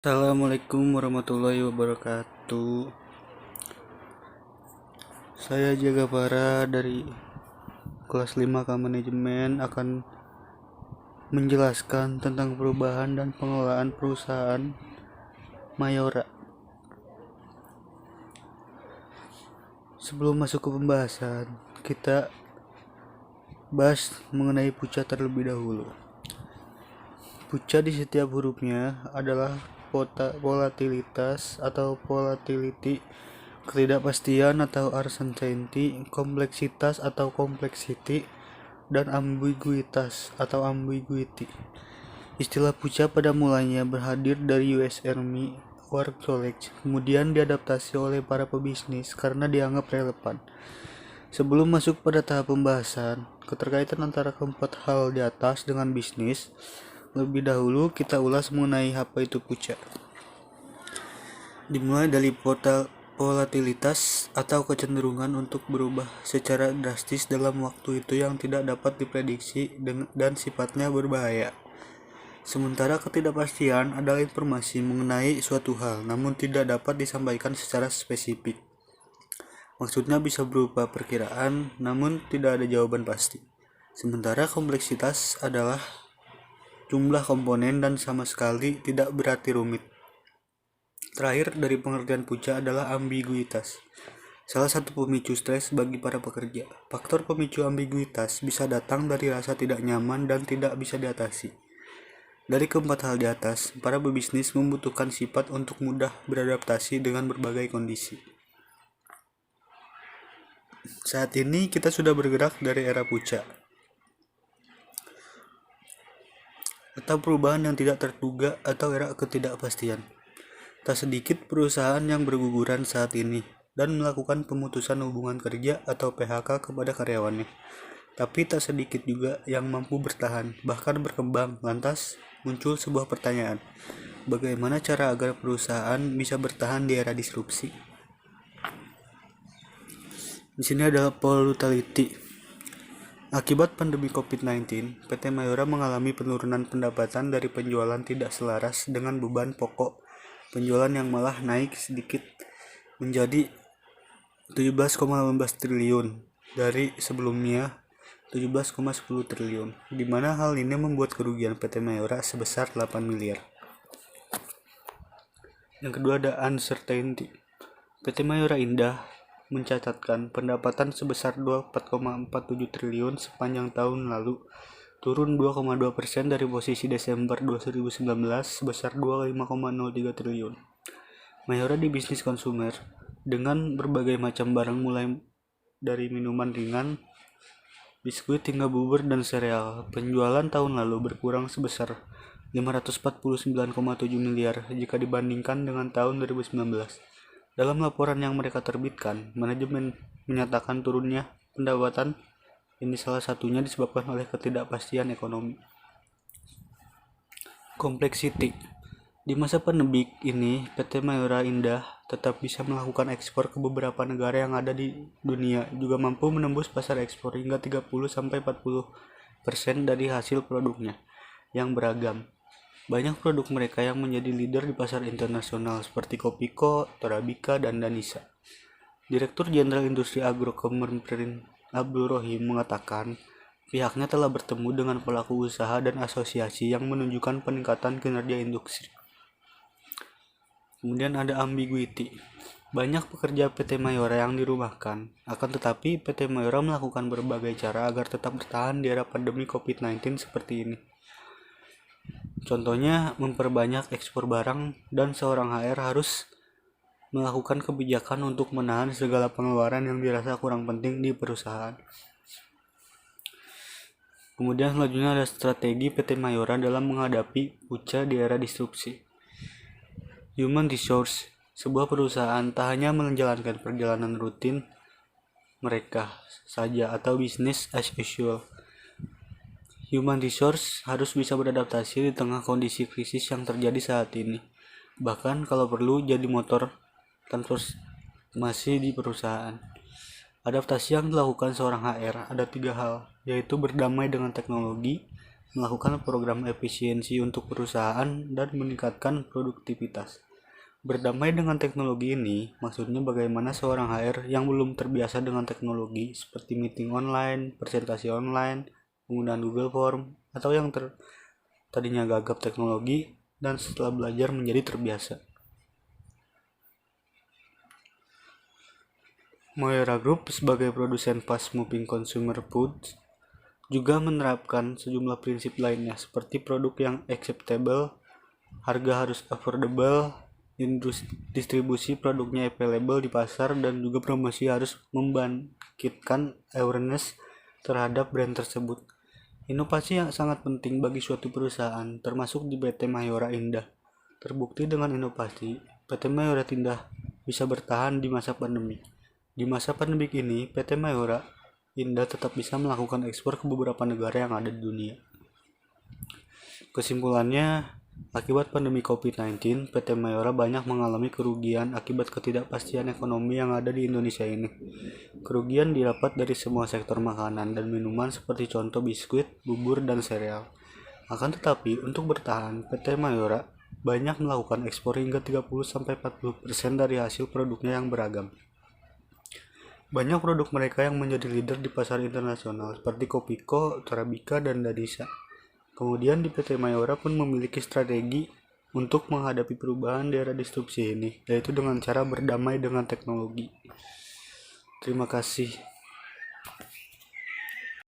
Assalamualaikum warahmatullahi wabarakatuh. Saya Jaga Para dari kelas 5K Manajemen akan menjelaskan tentang perubahan dan pengelolaan perusahaan Mayora. Sebelum masuk ke pembahasan, kita bahas mengenai puja terlebih dahulu. Puja di setiap hurufnya adalah volatilitas atau volatility, ketidakpastian atau uncertainty, kompleksitas atau complexity, dan ambiguitas atau ambiguity. Istilah puja pada mulanya berhadir dari US Army War College, kemudian diadaptasi oleh para pebisnis karena dianggap relevan. Sebelum masuk pada tahap pembahasan, keterkaitan antara keempat hal di atas dengan bisnis, lebih dahulu kita ulas mengenai apa itu puja. Dimulai dari volatilitas atau kecenderungan untuk berubah secara drastis dalam waktu itu yang tidak dapat diprediksi dan sifatnya berbahaya. Sementara ketidakpastian adalah informasi mengenai suatu hal namun tidak dapat disampaikan secara spesifik. Maksudnya bisa berupa perkiraan namun tidak ada jawaban pasti. Sementara kompleksitas adalah jumlah komponen dan sama sekali tidak berarti rumit. Terakhir dari pengertian puja adalah ambiguitas. Salah satu pemicu stres bagi para pekerja. Faktor pemicu ambiguitas bisa datang dari rasa tidak nyaman dan tidak bisa diatasi. Dari keempat hal di atas, para pebisnis membutuhkan sifat untuk mudah beradaptasi dengan berbagai kondisi. Saat ini kita sudah bergerak dari era puja, atau perubahan yang tidak terduga atau era ketidakpastian. Tak sedikit perusahaan yang berguguran saat ini dan melakukan pemutusan hubungan kerja atau PHK kepada karyawannya. Tapi tak sedikit juga yang mampu bertahan, bahkan berkembang. Lantas muncul sebuah pertanyaan, bagaimana cara agar perusahaan bisa bertahan di era disrupsi? Di sini adalah volatility. Akibat pandemi COVID-19, PT Mayora mengalami penurunan pendapatan dari penjualan tidak selaras dengan beban pokok penjualan yang malah naik sedikit menjadi 17,18 triliun dari sebelumnya 17,10 triliun, di mana hal ini membuat kerugian PT Mayora sebesar 8 miliar. Yang kedua ada uncertainty. PT Mayora Indah mencatatkan pendapatan sebesar 24,47 triliun sepanjang tahun lalu, turun 2,2% dari posisi Desember 2019 sebesar 25,03 triliun. Mayora di bisnis konsumer dengan berbagai macam barang mulai dari minuman ringan, biskuit hingga bubur dan sereal. Penjualan tahun lalu berkurang sebesar 549,7 miliar jika dibandingkan dengan tahun 2019. Dalam laporan yang mereka terbitkan, manajemen menyatakan turunnya pendapatan ini salah satunya disebabkan oleh ketidakpastian ekonomi. Complexity. Di masa pandemi ini, PT Mayora Indah tetap bisa melakukan ekspor ke beberapa negara yang ada di dunia, juga mampu menembus pasar ekspor hingga 30-40% dari hasil produknya yang beragam. Banyak produk mereka yang menjadi leader di pasar internasional seperti Kopiko, Torabika, dan Danisa. Direktur Jenderal Industri Agro Kementerian Abdul Rohim mengatakan pihaknya telah bertemu dengan pelaku usaha dan asosiasi yang menunjukkan peningkatan kinerja industri. Kemudian ada ambiguity. Banyak pekerja PT Mayora yang dirumahkan, akan tetapi PT Mayora melakukan berbagai cara agar tetap bertahan di era pandemi COVID-19 seperti ini. Contohnya memperbanyak ekspor barang dan seorang HR harus melakukan kebijakan untuk menahan segala pengeluaran yang dirasa kurang penting di perusahaan. Kemudian selanjutnya ada strategi PT Mayora dalam menghadapi puja di era disrupsi. Human Resource, sebuah perusahaan tak hanya menjalankan perjalanan rutin mereka saja atau business as usual. Human Resource harus bisa beradaptasi di tengah kondisi krisis yang terjadi saat ini. Bahkan kalau perlu jadi motor transformasi di perusahaan. Adaptasi yang dilakukan seorang HR ada 3 hal, yaitu berdamai dengan teknologi, melakukan program efisiensi untuk perusahaan, dan meningkatkan produktivitas. Berdamai dengan teknologi ini, maksudnya bagaimana seorang HR yang belum terbiasa dengan teknologi seperti meeting online, presentasi online, penggunaan Google Form, atau yang tadinya gagap teknologi dan setelah belajar menjadi terbiasa. Mayora Group sebagai produsen fast-moving consumer foods juga menerapkan sejumlah prinsip lainnya seperti produk yang acceptable, harga harus affordable, distribusi produknya available di pasar, dan juga promosi harus membangkitkan awareness terhadap brand tersebut. Inovasi yang sangat penting bagi suatu perusahaan, termasuk di PT Mayora Indah. Terbukti dengan inovasi, PT Mayora Indah bisa bertahan di masa pandemi. Di masa pandemi ini, PT Mayora Indah tetap bisa melakukan ekspor ke beberapa negara yang ada di dunia. Kesimpulannya, akibat pandemi COVID-19, PT Mayora banyak mengalami kerugian akibat ketidakpastian ekonomi yang ada di Indonesia ini. Kerugian didapat dari semua sektor makanan dan minuman seperti contoh biskuit, bubur, dan sereal. Akan tetapi, untuk bertahan, PT Mayora banyak melakukan ekspor hingga 30-40% dari hasil produknya yang beragam. Banyak produk mereka yang menjadi leader di pasar internasional seperti Kopiko, Torabika, dan Danisa. Kemudian di PT Mayora pun memiliki strategi untuk menghadapi perubahan di era disrupsi ini, yaitu dengan cara berdamai dengan teknologi. Terima kasih.